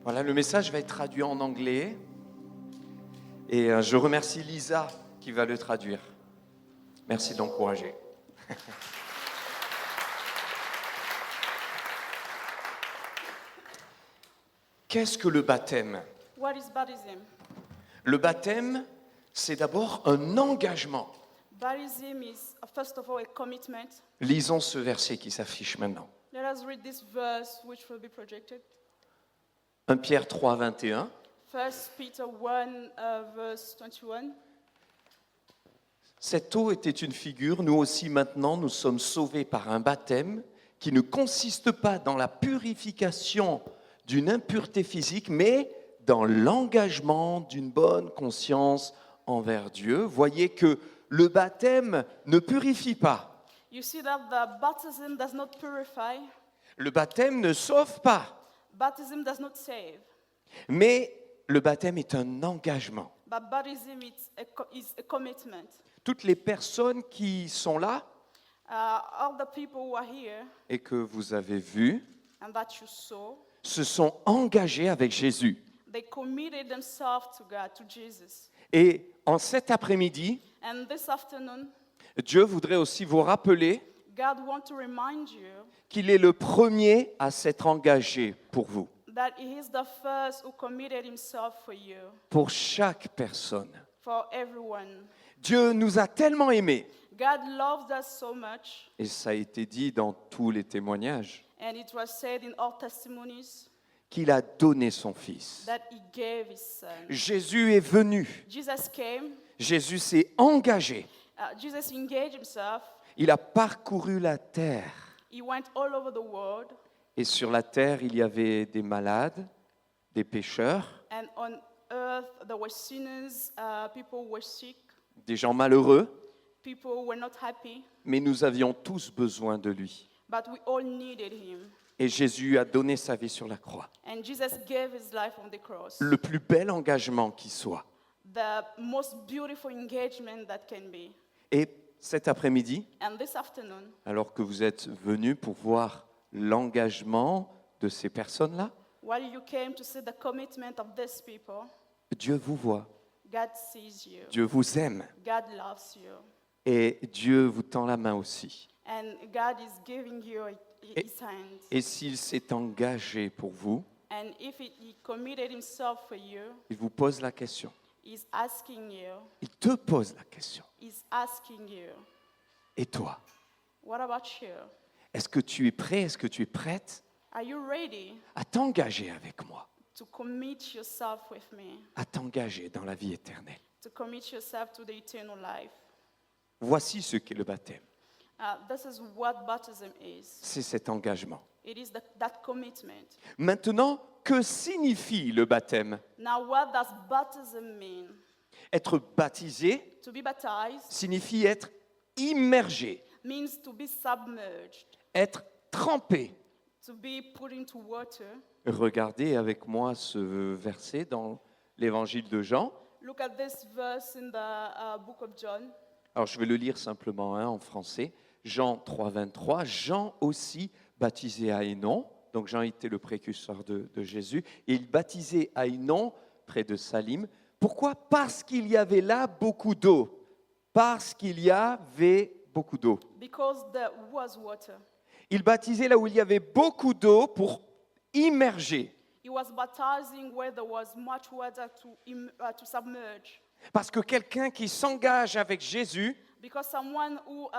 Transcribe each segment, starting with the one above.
Voilà, le message va être traduit en anglais et je remercie Lisa qui va le traduire. Merci d'encourager. Qu'est-ce que le baptême? What is baptism? Le baptême, c'est d'abord un engagement. Baptism is, first of all, a commitment. Lisons ce verset qui s'affiche maintenant. Let us read this verse, which will be projected. 1 Pierre 3, 21. 1 Peter 1, verse 21. Cette eau était une figure, nous aussi maintenant nous sommes sauvés par un baptême qui ne consiste pas dans la purification d'une impureté physique, mais dans l'engagement d'une bonne conscience envers Dieu. Voyez que le baptême ne purifie pas. You see that the baptism does not purify. Le baptême ne sauve pas, Baptism does not save. mais le baptême est un engagement. But baptism is a commitment. Toutes les personnes qui sont là All the people who are here et que vous avez vues and that you saw, se sont engagées avec Jésus. they committed themselves to God, to Jesus. Et en cet après-midi, And this afternoon, Dieu voudrait aussi vous rappeler God wants to remind you qu'il est le premier à s'être engagé pour vous, that He is the first who committed Himself for you, pour chaque personne. for everyone. Dieu nous a tellement aimés, God loved us so much, et ça a été dit dans tous les témoignages, and it was said in all testimonies, qu'il a donné son Fils. that He gave His Son. Jésus est venu, Jesus came, Jésus s'est engagé, Jesus engaged Himself, il a parcouru la terre. He went all over the world, Et sur la terre, il y avait des malades, des pécheurs, and on earth there were sinners, people were sick, des gens malheureux, people were not happy, mais nous avions tous besoin de lui. but we all needed Him. Et Jésus a donné sa vie sur la croix. And Jesus gave His life on the cross. Le plus bel engagement qui soit. The most beautiful engagement that can be. Et cet après-midi, And this afternoon, alors que vous êtes venus pour voir l'engagement de ces personnes-là, while you came to see the commitment of these people, Dieu vous voit, God sees you. Dieu vous aime God loves you. et Dieu vous tend la main aussi. And God is giving you His hand. Et s'il s'est engagé pour vous, And if He committed Himself for you, il vous pose la question. He's asking you. Il te pose la question. He's asking you. Et toi, What about you? est-ce que tu es prêt, est-ce que tu es prête Are you ready à t'engager avec moi, to commit yourself with me? à t'engager dans la vie éternelle? To commit yourself to the eternal life? Voici ce qu'est le baptême. This is what baptism is. C'est cet engagement. It is that commitment. Maintenant, que signifie le baptême? Now, what does baptism mean? Être baptisé To be baptized signifie être immergé, means to be submerged, être trempé. to be put into water. Regardez avec moi ce verset dans l'évangile de Jean. Look at this verse in the book of John. Alors je vais le lire simplement en français. Jean 3, 23. Jean aussi baptisé à Hénon. Donc Jean était le précurseur de Jésus. Et il baptisait à Hénon, près de Salim. Pourquoi? Parce qu'il y avait là beaucoup d'eau. Parce qu'il y avait beaucoup d'eau. Because there was water. Il baptisait là où il y avait beaucoup d'eau pour immerger. He was baptizing where there was much water to submerge. Parce que quelqu'un qui s'engage avec Jésus, Because someone who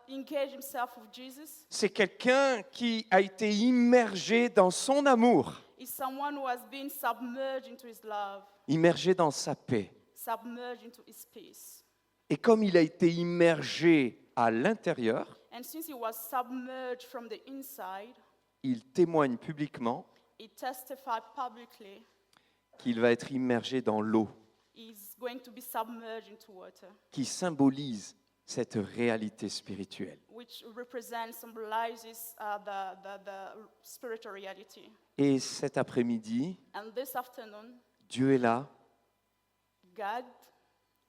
engaged himself with Jesus c'est quelqu'un qui a été immergé dans son amour, is someone who has been submerged into His love, immergé dans sa paix. submerged into His peace. Et comme il a été immergé à l'intérieur, And since he was submerged from the inside, il témoigne publiquement he testified publicly qu'il va être immergé dans l'eau, he's going to be submerged into water, qui symbolise cette réalité spirituelle. which symbolizes the spiritual reality. Et cet après-midi, And this afternoon, Dieu est là, God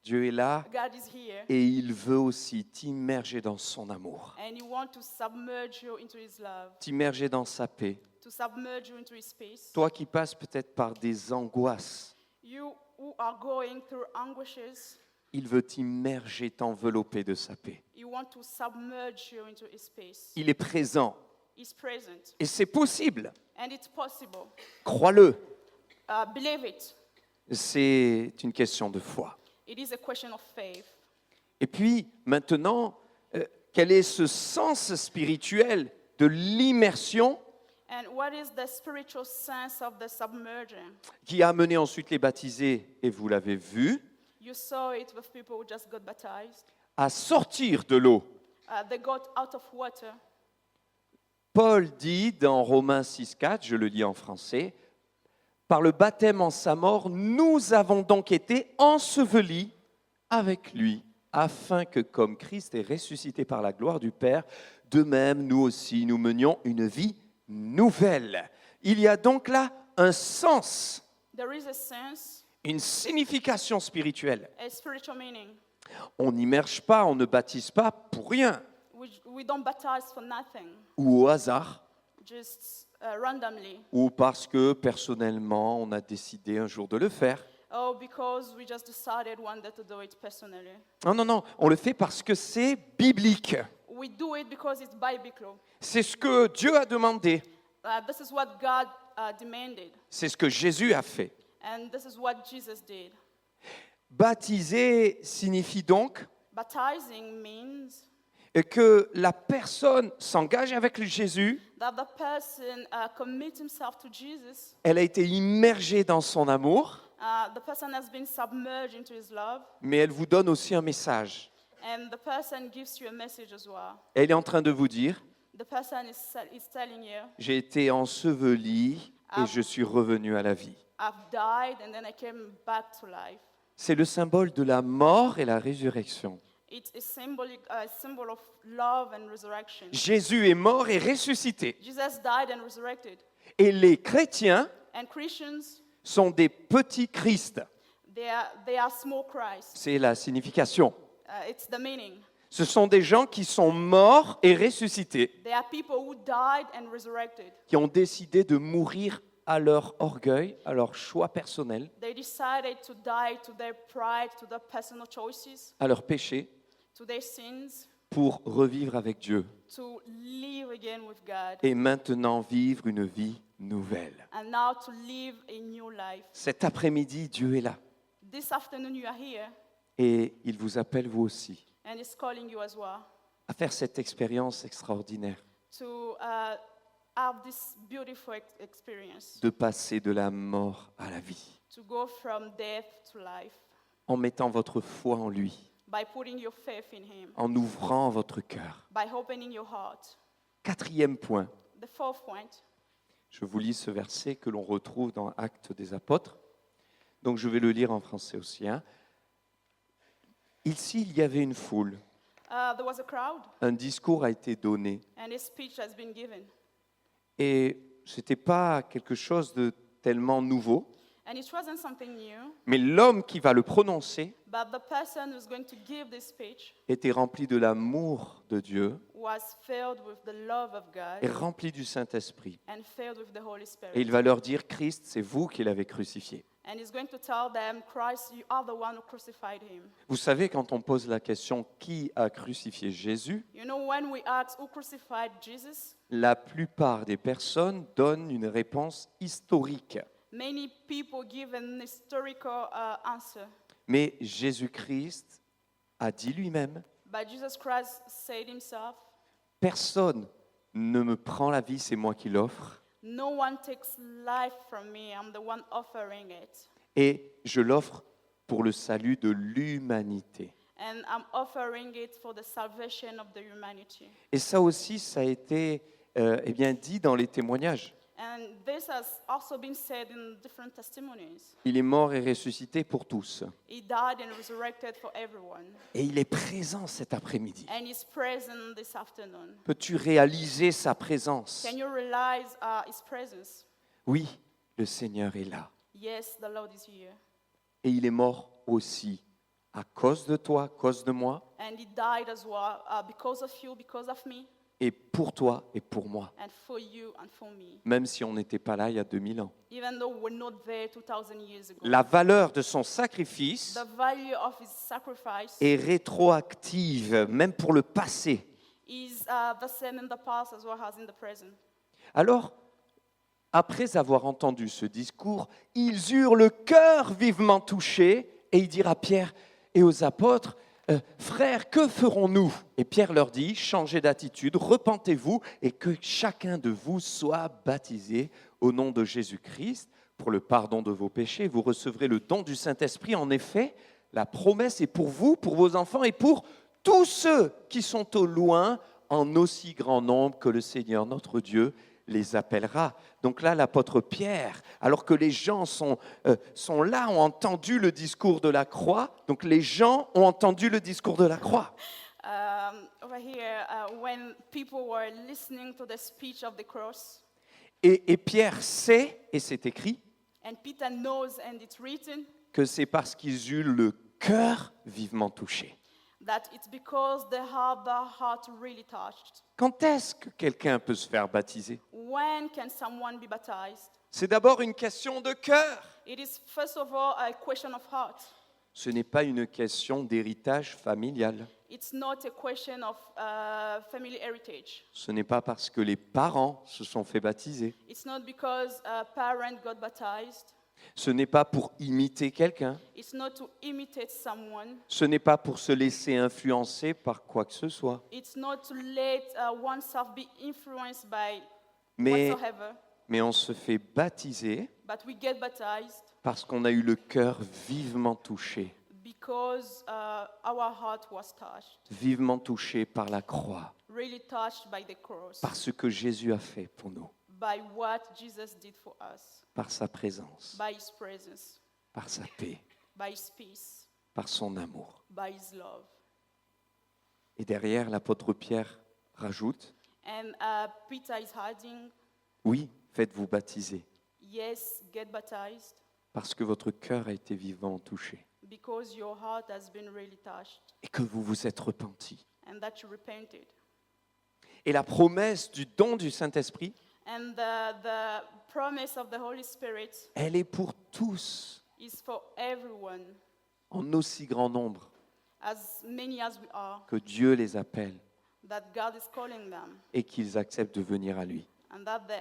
Dieu est là God is here, et il veut aussi t'immerger dans son amour, and He wants to submerge you into His love, t'immerger dans sa paix. to submerge you into His space. Toi qui passes peut-être par des angoisses, You who are going through anguishes, il veut t'immerger, t'envelopper de sa paix. He wants to submerge you into His space. Il est présent He's present, et c'est possible. and it's possible. Crois-le. Believe it. C'est une question de foi. It is a question of faith. Et puis maintenant, quel est ce sens spirituel de l'immersion And what is the spiritual sense of the submerging? qui a amené ensuite les baptisés, et vous l'avez vu, You saw it with people who just got baptized. à sortir de l'eau. They got out of water. Paul dit dans Romains 6,4, je le lis en français, « Par le baptême en sa mort, nous avons donc été ensevelis avec lui, afin que, comme Christ est ressuscité par la gloire du Père, de même, nous aussi, nous menions une vie nouvelle. » Il y a donc là un sens, There is a sense, une signification spirituelle. a spiritual meaning. On n'immerge pas, on ne baptise pas pour rien We don't baptize for nothing, ou au hasard just randomly. ou parce que personnellement on a décidé un jour de le faire. Oh, because we just decided one day to do it personally. Non, non, non, on le fait parce que c'est biblique. We do it because it's biblical. C'est ce que Dieu a demandé. This is what God demanded, C'est ce que Jésus a fait. and this is what Jesus did. Baptiser signifie donc Baptizing means que la personne s'engage avec Jésus, that the person commits himself to Jesus. elle a été immergée dans son amour, The person has been submerged into His love, mais elle vous donne aussi un message. and the person gives you a message as well. Elle est en train de vous dire, The person is telling you, j'ai été enseveli et je suis revenu à la vie. I've died and then I came back to life. C'est le symbole de la mort et la résurrection. It's a symbol of love and resurrection. Jésus est mort et ressuscité. Jesus died and resurrected. Et les chrétiens And Christians, sont des petits Christ. they are small Christ. C'est la signification. It's the meaning. Ce sont des gens qui sont morts et ressuscités, They are people who died and resurrected. qui ont décidé de mourir à leur orgueil, à leur choix personnel, They decided to die to their pride, to their personal choices, à leur péché, to their sins, pour revivre avec Dieu to live again with God, et maintenant vivre une vie nouvelle. and now to live a new life. Cet après-midi, Dieu est là This afternoon you are here, et il vous appelle vous aussi and He's calling you as well à faire cette expérience extraordinaire to have this beautiful experience, de passer de la mort à la vie to go from death to life en mettant votre foi en lui, by putting your faith in Him, en ouvrant votre cœur. by opening your heart. Quatrième point, The fourth point, je vous lis ce verset que l'on retrouve dans Actes des Apôtres. Donc je vais le lire en français aussi. Ici, il y avait une foule. there was a crowd, Un discours a été donné. and a speech has been given. Et ce n'était pas quelque chose de tellement nouveau. And it wasn't something new, Mais l'homme qui va le prononcer but the person who's going to give this speech était rempli de l'amour de Dieu was filled with the love of et God rempli du Saint-Esprit. and filled with the Holy Spirit. Et il va leur dire, Christ, c'est vous qui l'avez crucifié. And he's going to tell them, Christ, you are the one who crucified him. Vous savez, quand on pose la question, qui a crucifié Jésus, You know, when we ask who crucified Jesus, la plupart des personnes donnent une réponse historique. many people give an historical answer. Mais Jésus-Christ a dit lui-même, But Jesus Christ said himself, personne ne me prend la vie, c'est moi qui l'offre. no one takes life from me, I'm the one offering it. Et je l'offre pour le salut de l'humanité. And I'm offering it for the salvation of the humanity. Et ça aussi, ça a été dit dans les témoignages. And this has also been said in different testimonies. Il est mort et ressuscité pour tous. He died and resurrected for everyone. Et il est présent cet après-midi. And he's present this afternoon. Peux-tu réaliser sa présence? Can you realize his presence? Oui, le Seigneur est là. Yes, the Lord is here. Et il est mort aussi à cause de toi, à cause de moi, and he died as well because of you, because of me, et pour toi et pour moi, and for you and for me. même si on n'était pas là il y a 2000 ans. Even though we're not there 2000 years ago. La valeur de son sacrifice The value of his sacrifice est rétroactive, même pour le passé. is the same in the past as well as in the present. Alors, après avoir entendu ce discours, ils eurent le cœur vivement touché, et il dira à Pierre et aux apôtres, frères, que ferons-nous? Et Pierre leur dit, changez d'attitude, repentez-vous et que chacun de vous soit baptisé au nom de Jésus-Christ pour le pardon de vos péchés. Vous recevrez le don du Saint-Esprit. En effet, la promesse est pour vous, pour vos enfants et pour tous ceux qui sont au loin, en aussi grand nombre que le Seigneur notre Dieu les appellera. Donc là, l'apôtre Pierre, alors que les gens sont là, ont entendu le discours de la croix. Donc les gens ont entendu le discours de la croix. Over here, when people were listening to the speech of the cross, Et Pierre sait, et c'est écrit, and Peter knows, and it's written, que c'est parce qu'ils eurent le cœur vivement touché. that it's because they have the heart really touched. Quand est-ce que quelqu'un peut se faire baptiser? When can someone be baptized? C'est d'abord une question de cœur. It is first of all a question of heart. Ce n'est pas une question d'héritage familial. It's not a question of family heritage. Ce n'est pas parce que les parents se sont fait baptiser. It's not because a parent got baptized. Ce n'est pas pour imiter quelqu'un. It's not to imitate someone. Ce n'est pas pour se laisser influencer par quoi que ce soit. It's not to let oneself be influenced by Mais, whatsoever. mais on se fait baptiser But we get baptized parce qu'on a eu le cœur vivement touché. because our heart was touched, Vivement touché par la croix. really touched by the cross, Par ce que Jésus a fait pour nous. by what Jesus did for us, Par sa présence. by his presence, Par sa paix. by his peace, Par son amour. by his love. Et derrière, l'apôtre Pierre rajoute, And Peter is hiding, oui, faites-vous baptiser, yes, get baptized, parce que votre cœur a été vivement touché because your heart has been really touched et que vous vous êtes repenti. and that you repented. Et la promesse du don du Saint-Esprit, And the promise of the Holy Spirit elle est pour tous, is for everyone, en aussi grand nombre as many as we are, que Dieu les appelle that God is calling them, et qu'ils acceptent de venir à lui. and that they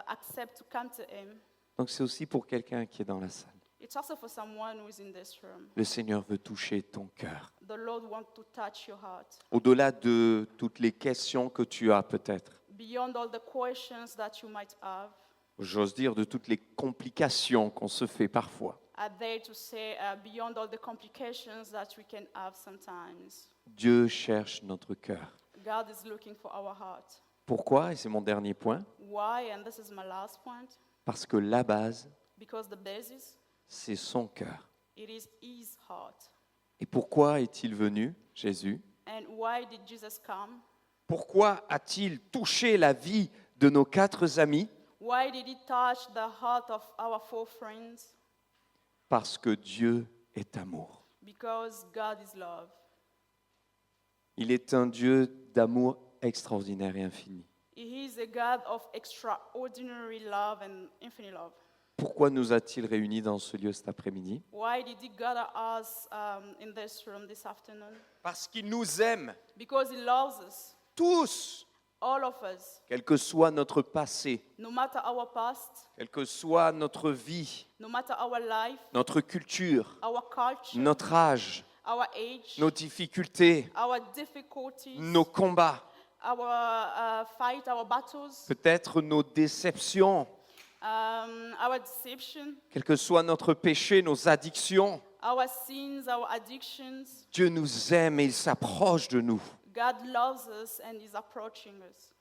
accept to come to Him. Donc c'est aussi pour quelqu'un qui est dans la salle. It's also for someone who is in this room. Le Seigneur veut toucher ton cœur. The Lord wants to touch your heart. Au-delà de toutes les questions que tu as peut-être, Beyond all the questions that you might have, j'ose dire de toutes les complications qu'on se fait parfois. I dare to say, beyond all the complications that we can have sometimes, Dieu cherche notre cœur. God is looking for our heart. Pourquoi? Et c'est mon dernier point. Why? And this is my last point. Parce que la base, Because the basis, c'est son cœur. it is His heart. Et pourquoi est-il venu, Jésus? And why did Jesus come? Pourquoi a-t-il touché la vie de nos 4 amis? Why did He touch the heart of our 4 friends? Parce que Dieu est amour. Because God is love. Il est un Dieu d'amour extraordinaire et infini. He is a God of extraordinary love and infinite love. Pourquoi nous a-t-il réunis dans ce lieu cet après-midi? Why did He gather us in this room this afternoon? Parce qu'il nous aime Because He loves us, tous, all of us, quel que soit notre passé, no matter our past, quelle que soit notre vie, no matter our life, notre culture, our culture, notre âge, our age, nos difficultés, our difficulties, nos combats, our fight, our battles, peut-être nos déceptions, our deception, quel que soit notre péché, nos addictions. our sins, our addictions. Dieu nous aime et il s'approche de nous. God loves us and is approaching us.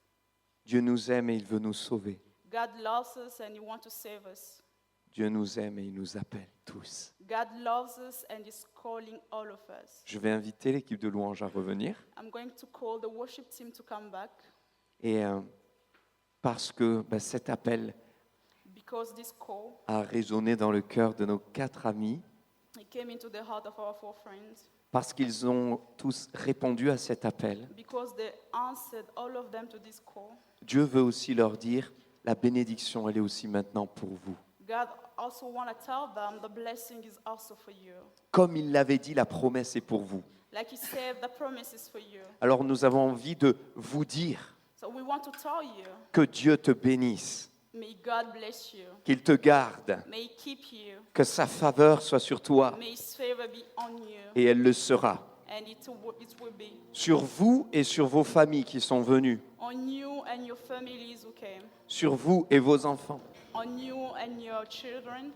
Dieu nous aime et il veut nous sauver. God loves us and He wants to save us. Dieu nous aime et il nous appelle tous. God loves us and is calling all of us. Je vais inviter l'équipe de louange à revenir. I'm going to call the worship team to come back Et parce que cet appel because this call a résonné dans le cœur de nos 4 amis, it came into the heart of our four friends parce qu'ils ont tous répondu à cet appel. because they answered all of them to this call. Dieu veut aussi leur dire, la bénédiction, elle est aussi maintenant pour vous. God also want to tell them the blessing is also for you. Comme il l'avait dit, la promesse est pour vous. Like he said, the promise is for you. Alors nous avons envie de vous dire So we want to tell you, que Dieu te bénisse, may God bless you. qu'il te garde, May he keep you. que sa faveur soit sur toi, May his favor be on you. et elle le sera. And it will be Sur vous et sur vos familles qui sont venues, on you and your families who came. sur vous et vos enfants, On you and your children.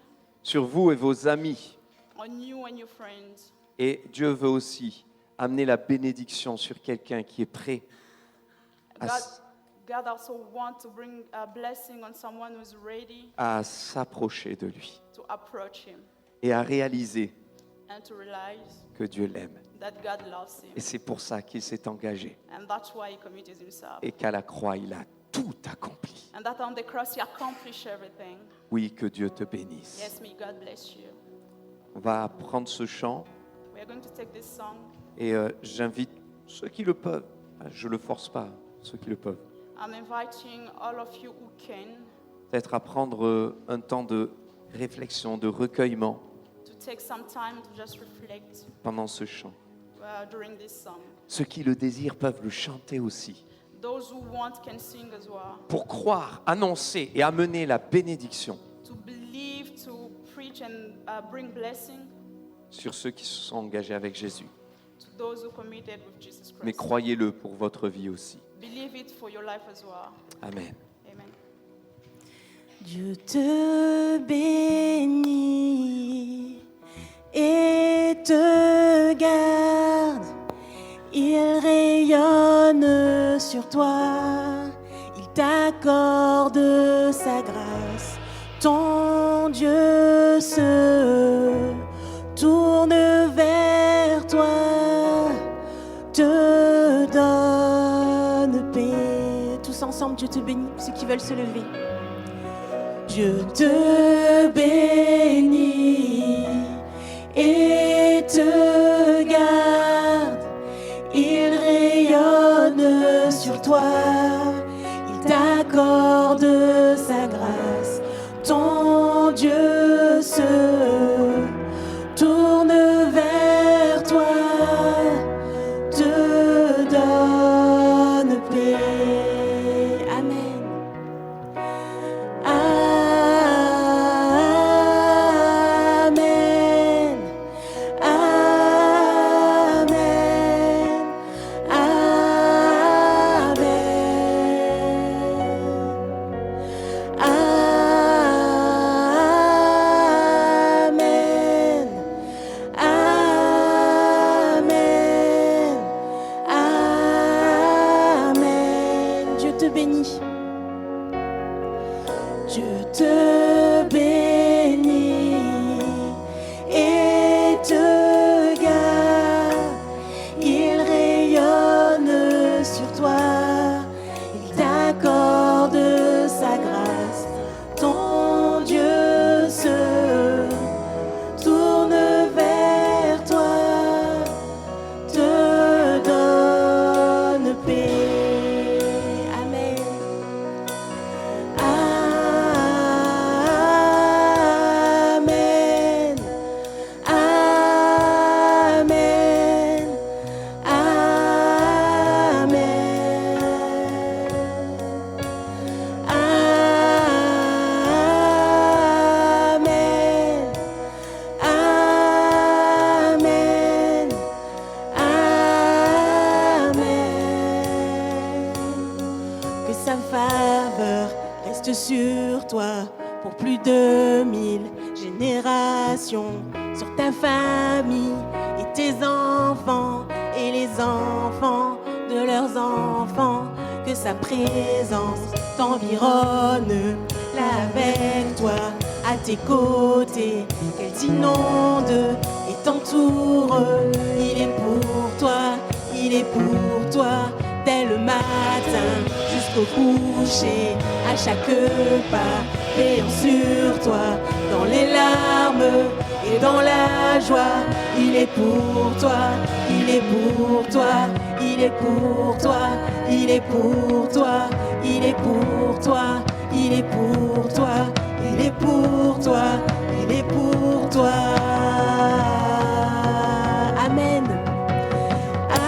sur vous et vos amis. On you and your friends. Et Dieu veut aussi amener la bénédiction sur quelqu'un qui est prêt God also wants to bring a blessing on someone who's ready à s'approcher de lui to approach him et à réaliser and to realize que Dieu l'aime. that God loves him. Et c'est pour ça qu'il s'est engagé And that's why he committed himself. et qu'à la croix, il a tout accompli. And that on the cross he accomplished everything. Oui, que Dieu te bénisse. Yes, may God bless you. On va prendre ce chant We are going to take this song. et j'invite ceux qui le peuvent, je ne le force pas, ceux qui le peuvent, I'm inviting all of you who can peut-être à prendre un temps de réflexion, de recueillement to take some time to just reflect pendant ce chant. during this song. Ceux qui le désirent peuvent le chanter aussi. Those who want can sing as well. Pour croire, annoncer et amener la bénédiction To believe, to preach and bring blessing sur ceux qui se sont engagés avec Jésus. to those who committed with Jesus Mais Christ. croyez-le pour votre vie aussi. Believe it for your life as well. Amen. Amen. Dieu te bénit et te garde. Il rayonne sur toi. Il t'accorde sa grâce. Ton Dieu se tourne vers toi, te donne paix. Tous ensemble, Dieu te bénit, ceux qui veulent se lever. Dieu te bénit et te garde. Il rayonne sur toi. Il t'accorde sa grâce. Ton Dieu se tourne vers toi, te donne paix. Amen. Amen. Amen. Amen. Amen. Amen. Dieu te bénit. Dieu te bénit et te garde. Il rayonne sur toi. Il t'accorde sa grâce. Ton Dieu se tourne vers toi, te donne paix. Amen. Amen. Amen. Amen. Amen. Amen. Que sa faveur reste sur toi pour plus de 1000 générations, sur ta famille et tes enfants et les enfants de leurs enfants. Que sa présence t'environne là avec toi, à tes côtés, qu'elle t'inonde et t'entoure. Il est pour toi, il est pour toi, dès le matin jusqu'au coucher, à chaque pas, veillant sur toi, dans les larmes et dans la ma joie. Il est pour toi, il est pour toi, il est pour toi, il est pour toi, il est pour toi, il est pour toi, il est pour toi, il est pour toi. Amen. Amen.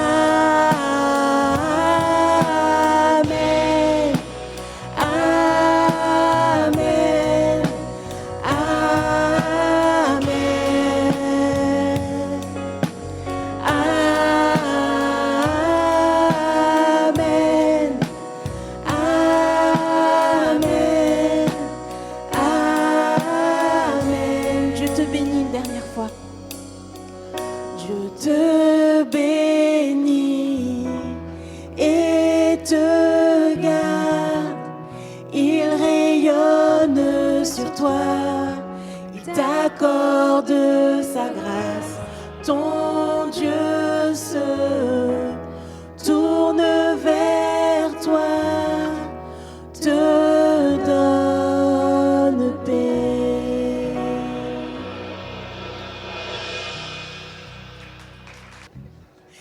Amen. Amen. Amen. Amen. Amen. Je te bénis une dernière fois. Je te bénis et te garde. Il rayonne sur toi. Il t'accorde sa grâce. Ton Dieu se tourne vers toi, te donne paix.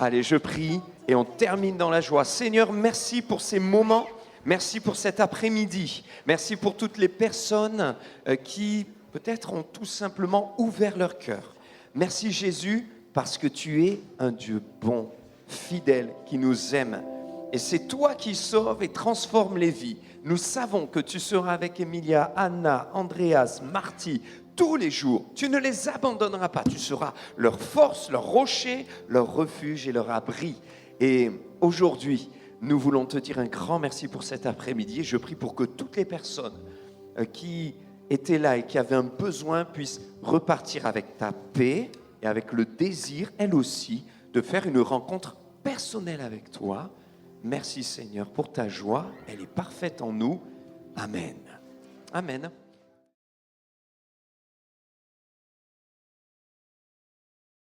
Allez, je prie et on termine dans la joie. Seigneur, merci pour ces moments. Merci pour cet après-midi. Merci pour toutes les personnes qui peut-être ont tout simplement ouvert leur cœur. Merci Jésus parce que tu es un Dieu bon, fidèle, qui nous aime. Et c'est toi qui sauves et transformes les vies. Nous savons que tu seras avec Emilia, Anna, Andreas, Marty, tous les jours. Tu ne les abandonneras pas. Tu seras leur force, leur rocher, leur refuge et leur abri. Et aujourd'hui, nous voulons te dire un grand merci pour cet après-midi. Je prie pour que toutes les personnes qui étaient là et qui avaient un besoin puissent repartir avec ta paix et avec le désir, elles aussi, de faire une rencontre personnelle avec toi. Merci Seigneur pour ta joie. Elle est parfaite en nous. Amen. Amen.